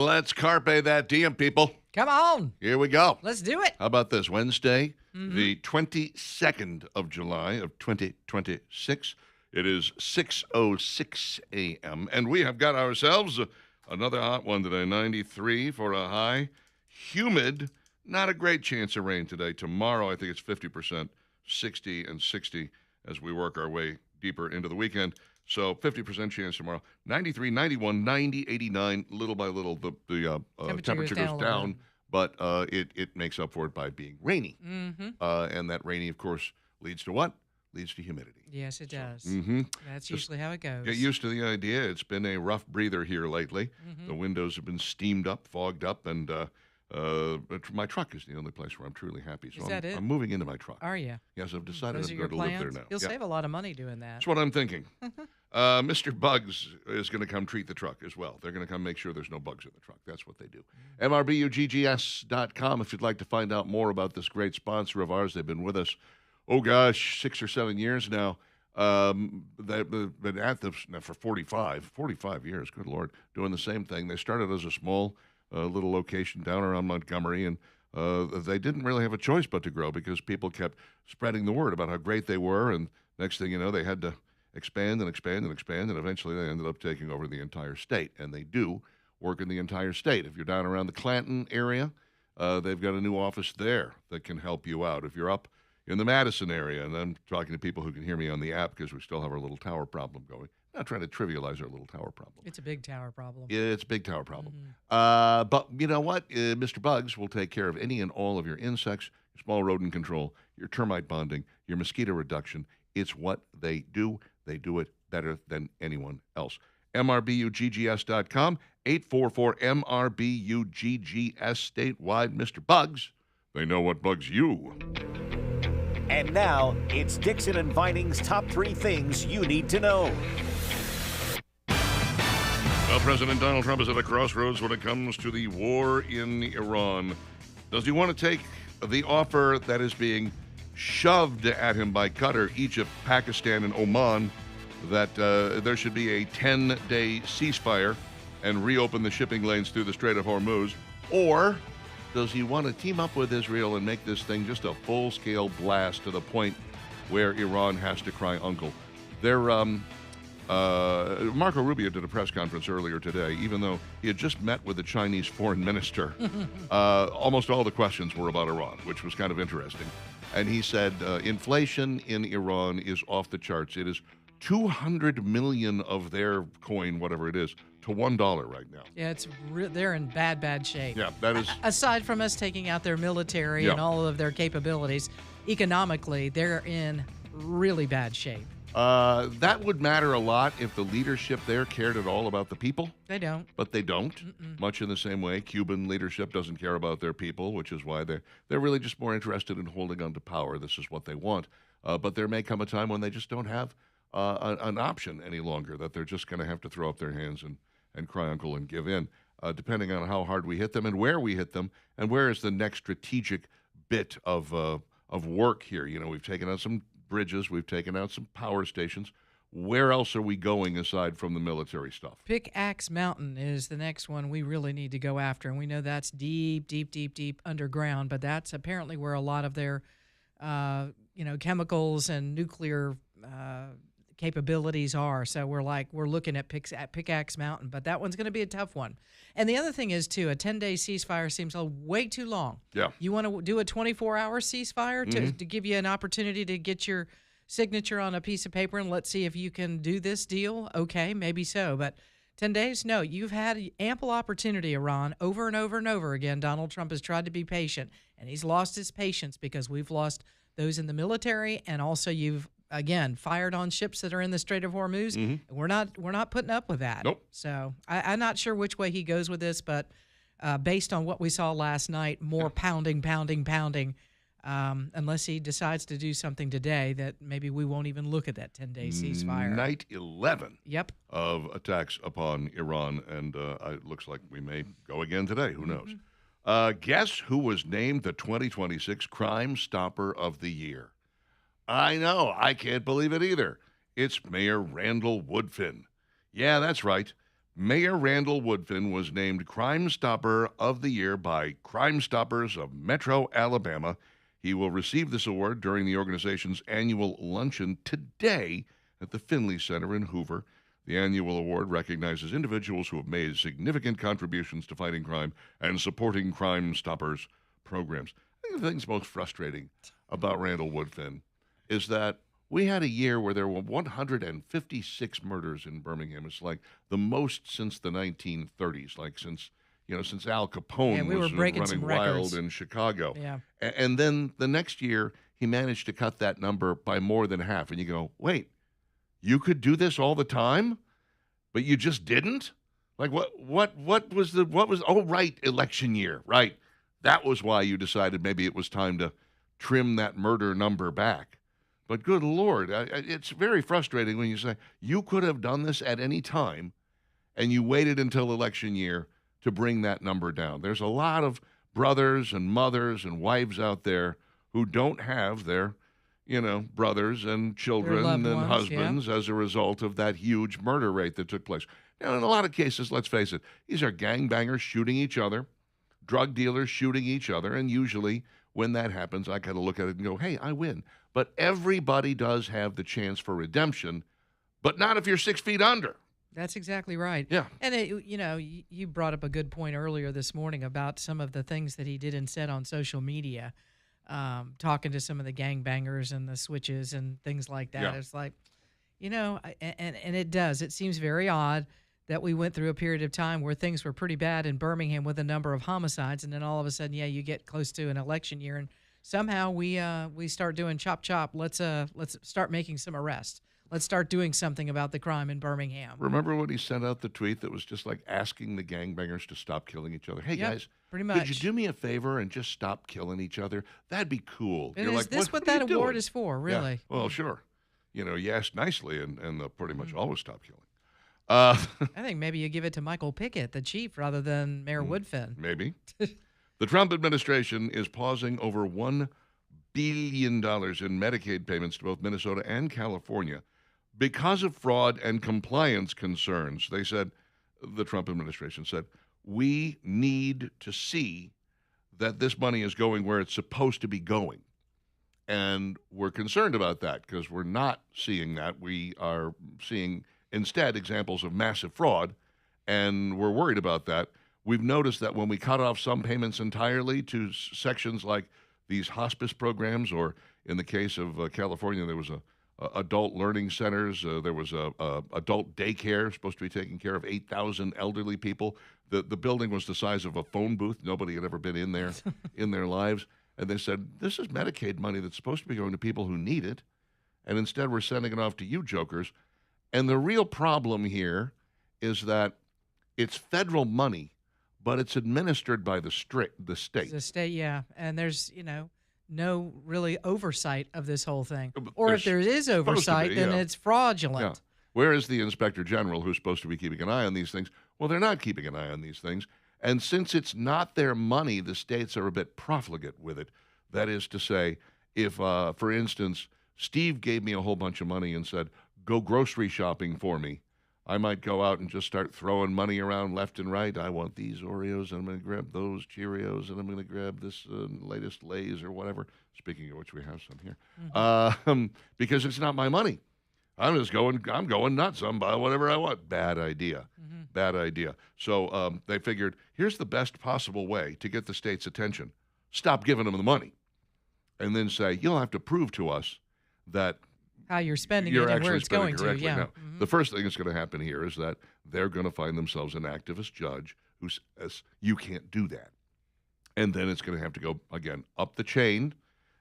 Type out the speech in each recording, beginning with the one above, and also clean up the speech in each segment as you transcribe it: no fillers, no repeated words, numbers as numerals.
Let's carpe that diem, people. Come on. Here we go. Let's do it. How about this? Wednesday, the 22nd of July of 2026. It is 6:06 a.m., and we have got ourselves another hot one today, 93 for a high. Humid, not a great chance of rain today. Tomorrow, I think it's 50%, 60 and 60 as we work our way deeper into the weekend. So 50% chance tomorrow. 93, 91, 90, 89. Little by little, the temperature goes down, but it makes up for it by being rainy. And that rainy, of course, leads to what? Leads to humidity. Yes, it does. That's Just usually how it goes. Get used to the idea. It's been a rough breather here lately. The windows have been steamed up, fogged up, and my truck is the only place where I'm truly happy. So I'm moving into my truck. Are you? Yes, I've decided Those I'm are your going to live plans? there now. You'll save a lot of money doing that. That's what I'm thinking. Mr. Bugs is going to come treat the truck as well. They're going to come make sure there's no bugs in the truck. That's what they do. MRBUGGS.com if you'd like to find out more about this great sponsor of ours. They've been with us, 6 or 7 years now. They've been at this now for 45 years, good Lord, doing the same thing. They started as a small little location down around Montgomery, and they didn't really have a choice but to grow because people kept spreading the word about how great they were, and next thing you know, they had to expand and expand and expand, and eventually they ended up taking over the entire state, and they do work in the entire state. If you're down around the Clanton area, they've got a new office there that can help you out. If you're up in the Madison area, and I'm talking to people who can hear me on the app because we still have our little tower problem going. I'm not trying to trivialize our little tower problem. It's a big tower problem. It's a big tower problem. But you know what? Mr. Bugs will take care of any and all of your insects, your small rodent control, your termite bonding, your mosquito reduction. It's what they do. They do it better than anyone else. MRBUGGS.com, 844-MRBUGGS statewide. Mr. Bugs, they know what bugs you. And now, it's Dixon and Vining's top 3 things you need to know. Well, President Donald Trump is at a crossroads when it comes to the war in Iran. Does he want to take the offer that is being shoved at him by Qatar, Egypt, Pakistan, and Oman, that there should be a 10-day ceasefire and reopen the shipping lanes through the Strait of Hormuz? Or does he want to team up with Israel and make this thing just a full-scale blast to the point where Iran has to cry uncle? Marco Rubio did a press conference earlier today, even though he had just met with the Chinese foreign minister. Almost all the questions were about Iran, which was kind of interesting. And he said inflation in Iran is off the charts. It is 200 million of their coin, whatever it is, to $1 right now. Yeah, they're in bad shape. Yeah, that is. Aside from us taking out their military and all of their capabilities, economically, they're in really bad shape. That would matter a lot if the leadership there cared at all about the people. They don't. But they don't. Much in the same way, Cuban leadership doesn't care about their people, which is why they're really just more interested in holding on to power. This is what they want. But there may come a time when they just don't have an option any longer, that they're just going to have to throw up their hands and cry uncle and give in, depending on how hard we hit them and where we hit them and where is the next strategic bit of work here. You know, we've taken out some bridges, we've taken out some power stations. Where else are we going aside from the military stuff? Pickaxe Mountain is the next one we really need to go after, and we know that's deep underground, but that's apparently where a lot of their chemicals and nuclear capabilities are. So we're looking at Pickaxe Mountain, but that one's going to be a tough one. And the other thing is, too, a 10-day ceasefire seems way too long. Yeah. You want to do a 24-hour ceasefire to give you an opportunity to get your signature on a piece of paper and let's see if you can do this deal? Okay, maybe so. But 10 days? No, you've had ample opportunity, Iran, over and over and over again. Donald Trump has tried to be patient, and he's lost his patience because we've lost those in the military, and also you've again fired on ships that are in the Strait of Hormuz. And we're not putting up with that. Nope. So I'm not sure which way he goes with this, but based on what we saw last night, more pounding. Unless he decides to do something today that maybe we won't even look at that 10-day ceasefire. Night 11 Yep. of attacks upon Iran, and it looks like we may go again today. Who knows? Guess who was named the 2026 Crime Stopper of the Year? I know. I can't believe it either. It's Mayor Randall Woodfin. Yeah, that's right. Mayor Randall Woodfin was named Crime Stopper of the Year by Crime Stoppers of Metro Alabama. He will receive this award during the organization's annual luncheon today at the Finley Center in Hoover. The annual award recognizes individuals who have made significant contributions to fighting crime and supporting Crime Stoppers programs. I think the thing's most frustrating about Randall Woodfin is that we had a year where there were 156 murders in Birmingham. It's like the most since the 1930s, like since Al Capone we were was breaking running some records. wild in Chicago. Yeah. And then the next year, he managed to cut that number by more than half. And you go, wait, you could do this all the time, but you just didn't? Like what was oh, right, election year, right. That was why you decided maybe it was time to trim that murder number back. But good Lord, it's very frustrating when you say you could have done this at any time and you waited until election year to bring that number down. There's a lot of brothers and mothers and wives out there who don't have their, brothers and children loved and ones, husbands as a result of that huge murder rate that took place. Now, in a lot of cases, let's face it, these are gangbangers shooting each other, drug dealers shooting each other, and usually when that happens, I kind of look at it and go, hey, I win. But everybody does have the chance for redemption, but not if you're 6 feet under. That's exactly right. Yeah. And, you brought up a good point earlier this morning about some of the things that he did and said on social media, talking to some of the gangbangers and the switches and things like that. Yeah. It's like, and it does. It seems very odd that we went through a period of time where things were pretty bad in Birmingham with a number of homicides, and then all of a sudden, you get close to an election year, and somehow we start doing chop. Let's start making some arrests. Let's start doing something about the crime in Birmingham. Remember when he sent out the tweet that was just like asking the gangbangers to stop killing each other? Hey, Yep, guys, pretty much. could you do me a favor and just stop killing each other? That'd be cool. And You're is like, this what are that you award doing? is for, Yeah. really? Well, sure. You asked nicely, and they'll pretty Mm-hmm. much always stop killing. I think maybe you give it to Michael Pickett, the chief, rather than Mayor Woodfin. Maybe. The Trump administration is pausing over $1 billion in Medicaid payments to both Minnesota and California because of fraud and compliance concerns. They said, the Trump administration said, we need to see that this money is going where it's supposed to be going. And we're concerned about that because we're not seeing that. We are seeing instead examples of massive fraud, and we're worried about that. We've noticed that when we cut off some payments entirely to sections like these hospice programs, or in the case of California, there was adult learning centers, there was a adult daycare supposed to be taking care of 8,000 elderly people. The building was the size of a phone booth. Nobody had ever been in there in their lives. And they said, this is Medicaid money that's supposed to be going to people who need it, and instead we're sending it off to you jokers. And the real problem here is that it's federal money, but it's administered by the state. The state, yeah. And there's, no really oversight of this whole thing. Or if there is oversight, then it's fraudulent. Yeah. Where is the inspector general who's supposed to be keeping an eye on these things? Well, they're not keeping an eye on these things. And since it's not their money, the states are a bit profligate with it. That is to say, if, for instance, Steve gave me a whole bunch of money and said, go grocery shopping for me, I might go out and just start throwing money around left and right. I want these Oreos, and I'm going to grab those Cheerios, and I'm going to grab this latest Lay's or whatever. Speaking of which, we have some here. Because it's not my money. I'm going nuts. I'm buying whatever I want. Bad idea. Bad idea. So they figured, here's the best possible way to get the state's attention. Stop giving them the money. And then say, you'll have to prove to us that how you're spending you're it and where actually it's going spending to. correctly. Yeah. Now, the first thing that's going to happen here is that they're going to find themselves an activist judge who says, you can't do that. And then it's going to have to go, again, up the chain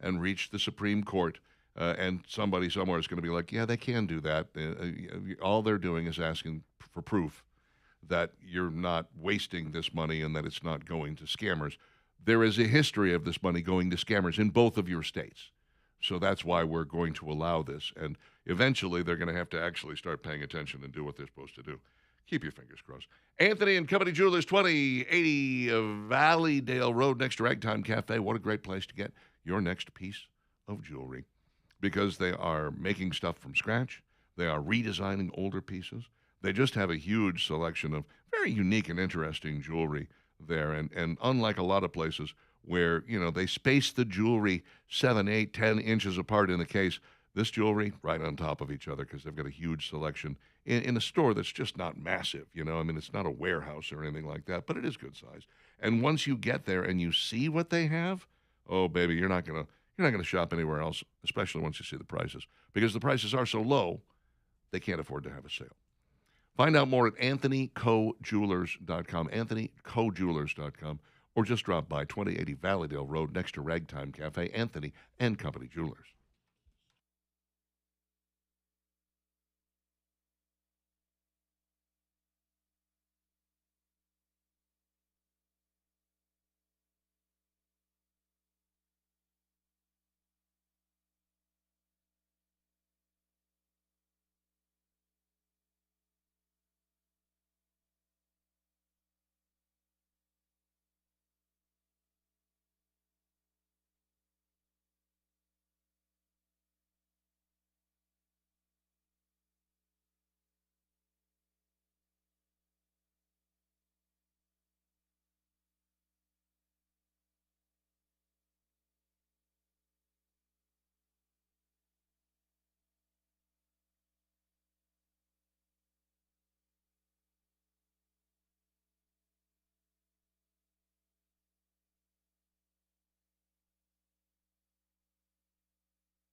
and reach the Supreme Court. And somebody somewhere is going to be like, yeah, they can do that. All they're doing is asking for proof that you're not wasting this money and that it's not going to scammers. There is a history of this money going to scammers in both of your states. So that's why we're going to allow this. And eventually they're going to have to actually start paying attention and do what they're supposed to do. Keep your fingers crossed. Anthony and Company Jewelers, 2080 Valleydale Road next to Ragtime Cafe. What a great place to get your next piece of jewelry, because they are making stuff from scratch. They are redesigning older pieces. They just have a huge selection of very unique and interesting jewelry there. And unlike a lot of places where, they space the jewelry 7, 8, 10 inches apart in the case, this jewelry right on top of each other because they've got a huge selection in a store that's just not massive. I mean, it's not a warehouse or anything like that, but it is good size. And once you get there and you see what they have, oh, baby, you're not gonna shop anywhere else, especially once you see the prices, because the prices are so low, they can't afford to have a sale. Find out more at anthonycojewelers.com, anthonycojewelers.com, or just drop by 2080 Valleydale Road next to Ragtime Cafe, Anthony and Company Jewelers.